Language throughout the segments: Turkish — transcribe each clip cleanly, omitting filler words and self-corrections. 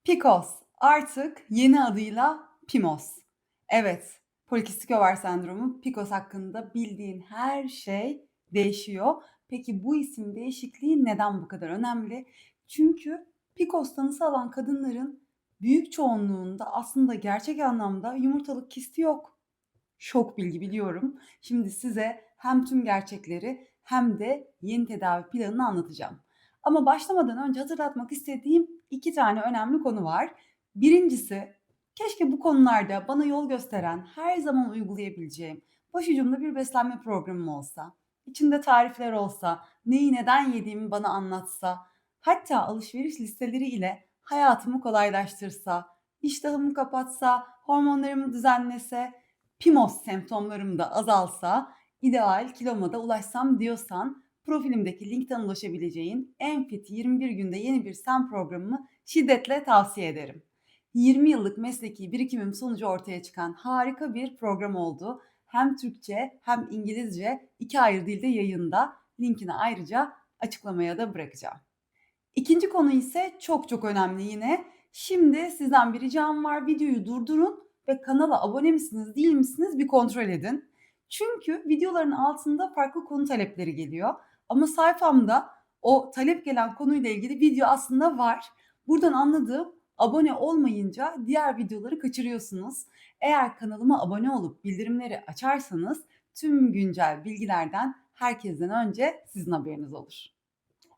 PCOS artık yeni adıyla PIMOS. Evet, polikistik over sendromu PCOS hakkında bildiğin her şey değişiyor. Peki bu isim değişikliği neden bu kadar önemli? Çünkü PCOS tanısı alan kadınların büyük çoğunluğunda aslında gerçek anlamda yumurtalık kisti yok. Şok bilgi biliyorum. Şimdi size hem tüm gerçekleri hem de yeni tedavi planını anlatacağım. Ama başlamadan önce hatırlatmak istediğim 2 tane önemli konu var. Birincisi, keşke bu konularda bana yol gösteren, her zaman uygulayabileceğim, başucumda bir beslenme programım olsa, içinde tarifler olsa, neyi neden yediğimi bana anlatsa, hatta alışveriş listeleri ile hayatımı kolaylaştırsa, iştahımı kapatsa, hormonlarımı düzenlese, PIMOS semptomlarım da azalsa, ideal kiloma da ulaşsam diyorsan, profilimdeki linkten ulaşabileceğin Enfit 21 günde yeni bir sen programımı şiddetle tavsiye ederim. 20 yıllık mesleki birikimim sonucu ortaya çıkan harika bir program oldu. Hem Türkçe hem İngilizce 2 ayrı dilde yayında. Linkini ayrıca açıklamaya da bırakacağım. İkinci konu ise çok çok önemli yine. Şimdi sizden bir ricam var. Videoyu durdurun ve kanala abone misiniz değil misiniz bir kontrol edin. Çünkü videoların altında farklı konu talepleri geliyor. Ama sayfamda o talep gelen konuyla ilgili video aslında var. Buradan anladığım, abone olmayınca diğer videoları kaçırıyorsunuz. Eğer kanalıma abone olup bildirimleri açarsanız tüm güncel bilgilerden herkesten önce sizin haberiniz olur.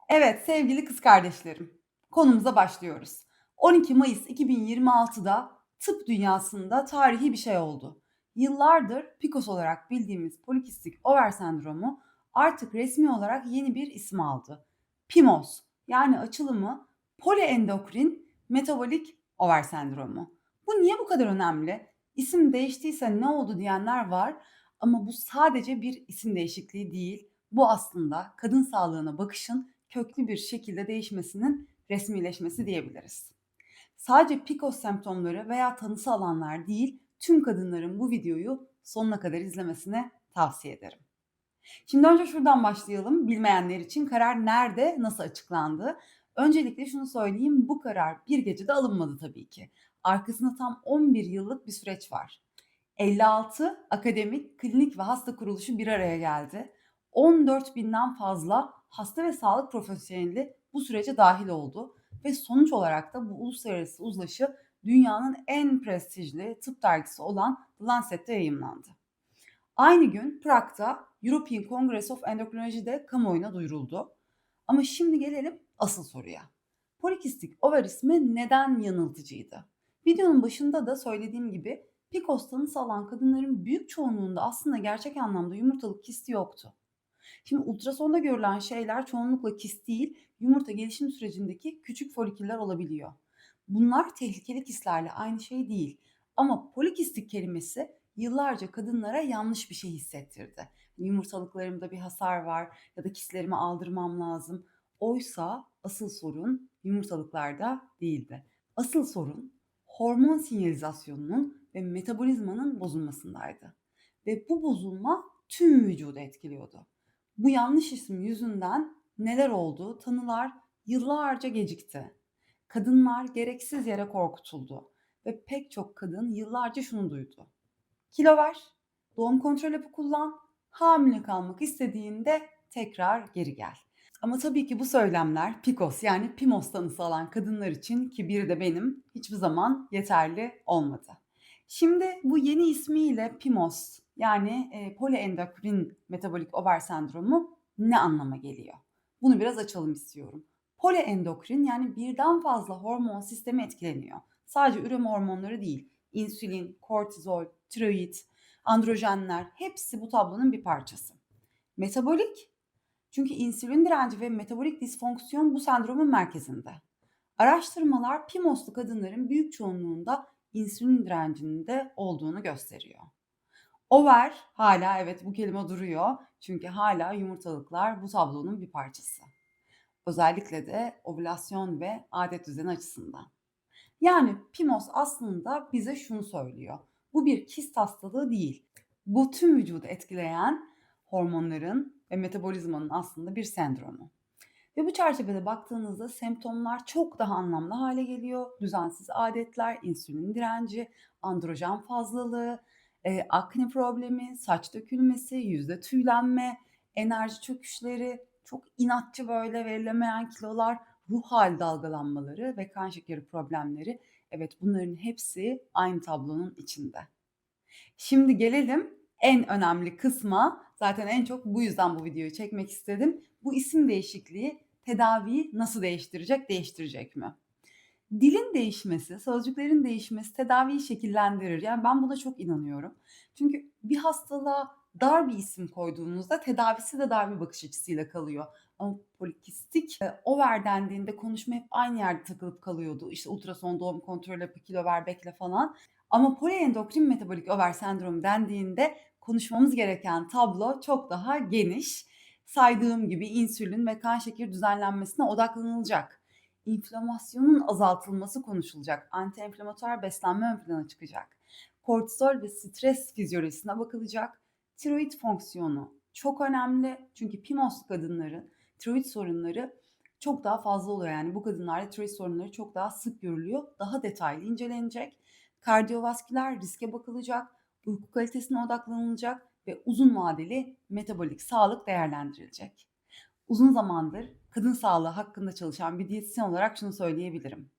Evet sevgili kız kardeşlerim, konumuza başlıyoruz. 12 Mayıs 2026'da tıp dünyasında tarihi bir şey oldu. Yıllardır PCOS olarak bildiğimiz polikistik over sendromu artık resmi olarak yeni bir isim aldı. PIMOS, yani açılımı poliendokrin metabolik over sendromu. Bu niye bu kadar önemli? İsim değiştiyse ne oldu diyenler var ama bu sadece bir isim değişikliği değil. Bu aslında kadın sağlığına bakışın köklü bir şekilde değişmesinin resmileşmesi diyebiliriz. Sadece PCOS semptomları veya tanısı alanlar değil, tüm kadınların bu videoyu sonuna kadar izlemesini tavsiye ederim. Şimdi önce şuradan başlayalım. Bilmeyenler için karar nerede, nasıl açıklandı? Öncelikle şunu söyleyeyim, bu karar bir gecede alınmadı tabii ki. Arkasında tam 11 yıllık bir süreç var. 56 akademik, klinik ve hasta kuruluşu bir araya geldi. 14 binden fazla hasta ve sağlık profesyoneli bu sürece dahil oldu ve sonuç olarak da bu uluslararası uzlaşı dünyanın en prestijli tıp dergisi olan The Lancet'te yayımlandı. Aynı gün Prag'da European Congress of Endocrinology'de kamuoyuna duyuruldu. Ama şimdi gelelim asıl soruya. Polikistik over ismi neden yanıltıcıydı? Videonun başında da söylediğim gibi PCOS tanısı alan kadınların büyük çoğunluğunda aslında gerçek anlamda yumurtalık kisti yoktu. Şimdi ultrasonda görülen şeyler çoğunlukla kist değil, yumurta gelişim sürecindeki küçük foliküller olabiliyor. Bunlar tehlikeli kistlerle aynı şey değil. Ama polikistik kelimesi yıllarca kadınlara yanlış bir şey hissettirdi. Yumurtalıklarımda bir hasar var ya da kistlerimi aldırmam lazım. Oysa asıl sorun yumurtalıklarda değildi. Asıl sorun hormon sinyalizasyonunun ve metabolizmanın bozulmasındaydı. Ve bu bozulma tüm vücudu etkiliyordu. Bu yanlış isim yüzünden neler oldu? Tanılar yıllarca gecikti. Kadınlar gereksiz yere korkutuldu ve pek çok kadın yıllarca şunu duydu: kilo ver, doğum kontrol hapı kullan, hamile kalmak istediğinde tekrar geri gel. Ama tabii ki bu söylemler PCOS yani PIMOS tanısı alan kadınlar için, ki biri de benim, hiçbir zaman yeterli olmadı. Şimdi bu yeni ismiyle PIMOS yani poliendokrin metabolik over sendromu ne anlama geliyor? Bunu biraz açalım istiyorum. Poliendokrin yani birden fazla hormon sistemi etkileniyor. Sadece üreme hormonları değil, insülin, kortizol, tiroid, androjenler hepsi bu tablonun bir parçası. Metabolik, çünkü insülin direnci ve metabolik disfonksiyon bu sendromun merkezinde. Araştırmalar PIMOS'lu kadınların büyük çoğunluğunda insülin direncinin de olduğunu gösteriyor. Over hala, evet bu kelime duruyor çünkü hala yumurtalıklar bu tablonun bir parçası. Özellikle de ovülasyon ve adet düzeni açısından. Yani PIMOS aslında bize şunu söylüyor: bu bir kist hastalığı değil. Bu tüm vücudu etkileyen hormonların ve metabolizmanın aslında bir sendromu. Ve bu çerçevede baktığınızda semptomlar çok daha anlamlı hale geliyor. Düzensiz adetler, insülin direnci, androjen fazlalığı, akne problemi, saç dökülmesi, yüzde tüylenme, enerji çöküşleri, çok inatçı böyle verilemeyen kilolar, ruh hal dalgalanmaları ve kan şekeri problemleri. Evet, bunların hepsi aynı tablonun içinde. Şimdi gelelim en önemli kısma. Zaten en çok bu yüzden bu videoyu çekmek istedim. Bu isim değişikliği tedaviyi nasıl değiştirecek, değiştirecek mi? Dilin değişmesi, sözcüklerin değişmesi tedaviyi şekillendirir. Yani ben buna çok inanıyorum. Çünkü bir hastalığa dar bir isim koyduğunuzda tedavisi de dar bir bakış açısıyla kalıyor. Ama polikistik over dendiğinde konuşma hep aynı yerde takılıp kalıyordu. İşte ultrason, doğum kontrolü, kilo ver, bekle falan. Ama poliendokrin metabolik over sendromu dendiğinde konuşmamız gereken tablo çok daha geniş. Saydığım gibi insülin ve kan şekeri düzenlenmesine odaklanılacak. İnflamasyonun azaltılması konuşulacak. Antiinflamatuar beslenme ön plana çıkacak. Kortizol ve stres fizyolojisine bakılacak. Tiroid fonksiyonu çok önemli. Çünkü PMOS kadınların tiroid sorunları çok daha fazla oluyor. Yani bu kadınlarda tiroid sorunları çok daha sık görülüyor. Daha detaylı incelenecek. Kardiyovasküler riske bakılacak. Uyku kalitesine odaklanılacak ve uzun vadeli metabolik sağlık değerlendirilecek. Uzun zamandır kadın sağlığı hakkında çalışan bir diyetisyen olarak şunu söyleyebilirim.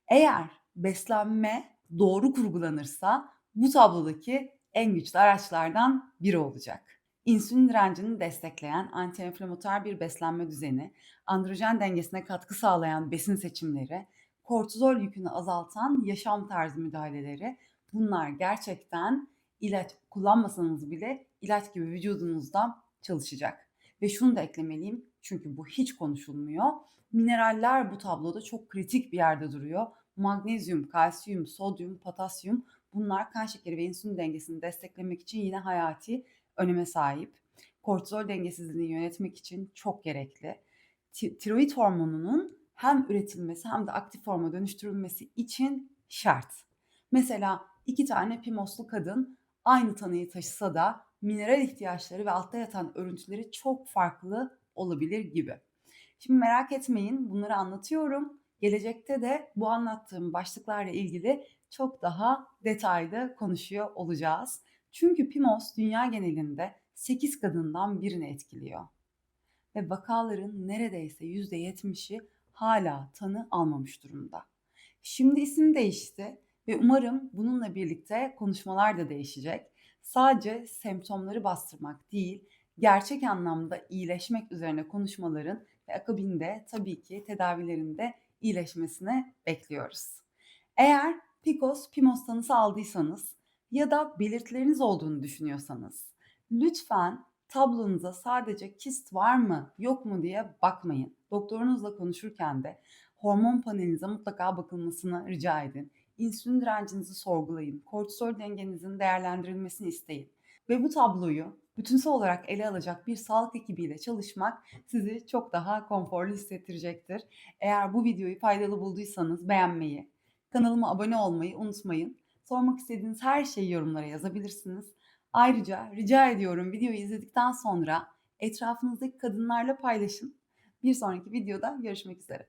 Eğer beslenme doğru kurgulanırsa bu tablodaki en güçlü araçlardan biri olacak. İnsülin direncini destekleyen antiinflamatuar bir beslenme düzeni, androjen dengesine katkı sağlayan besin seçimleri, kortizol yükünü azaltan yaşam tarzı müdahaleleri, bunlar gerçekten ilaç kullanmasanız bile ilaç gibi vücudunuzda çalışacak. Ve şunu da eklemeliyim çünkü bu hiç konuşulmuyor. Mineraller bu tabloda çok kritik bir yerde duruyor. Magnezyum, kalsiyum, sodyum, potasyum, bunlar kan şekeri ve insülin dengesini desteklemek için yine hayati öneme sahip. Kortizol dengesizliğini yönetmek için çok gerekli. Tiroid hormonunun hem üretilmesi hem de aktif forma dönüştürülmesi için şart. Mesela 2 tane PMOS'lu kadın aynı tanıyı taşısa da mineral ihtiyaçları ve altta yatan örüntüleri çok farklı olabilir gibi. Şimdi merak etmeyin, bunları anlatıyorum. Gelecekte de bu anlattığım başlıklarla ilgili çok daha detaylı konuşuyor olacağız. Çünkü PMOS dünya genelinde 8 kadından birini etkiliyor ve vakaların neredeyse %70'i hala tanı almamış durumda. Şimdi isim değişti ve umarım bununla birlikte konuşmalar da değişecek. Sadece semptomları bastırmak değil, gerçek anlamda iyileşmek üzerine konuşmaların ve akabinde tabii ki tedavilerinde iyileşmesini bekliyoruz. Eğer PCOS, PIMOS tanısı aldıysanız ya da belirtileriniz olduğunu düşünüyorsanız lütfen tablonuza sadece kist var mı yok mu diye bakmayın. Doktorunuzla konuşurken de hormon panelinize mutlaka bakılmasını rica edin. İnsülin direncinizi sorgulayın. Kortizol dengenizin değerlendirilmesini isteyin. Ve bu tabloyu bütünsel olarak ele alacak bir sağlık ekibiyle çalışmak sizi çok daha konforlu hissettirecektir. Eğer bu videoyu faydalı bulduysanız beğenmeyi, kanalıma abone olmayı unutmayın. Sormak istediğiniz her şeyi yorumlara yazabilirsiniz. Ayrıca rica ediyorum videoyu izledikten sonra etrafınızdaki kadınlarla paylaşın. Bir sonraki videoda görüşmek üzere.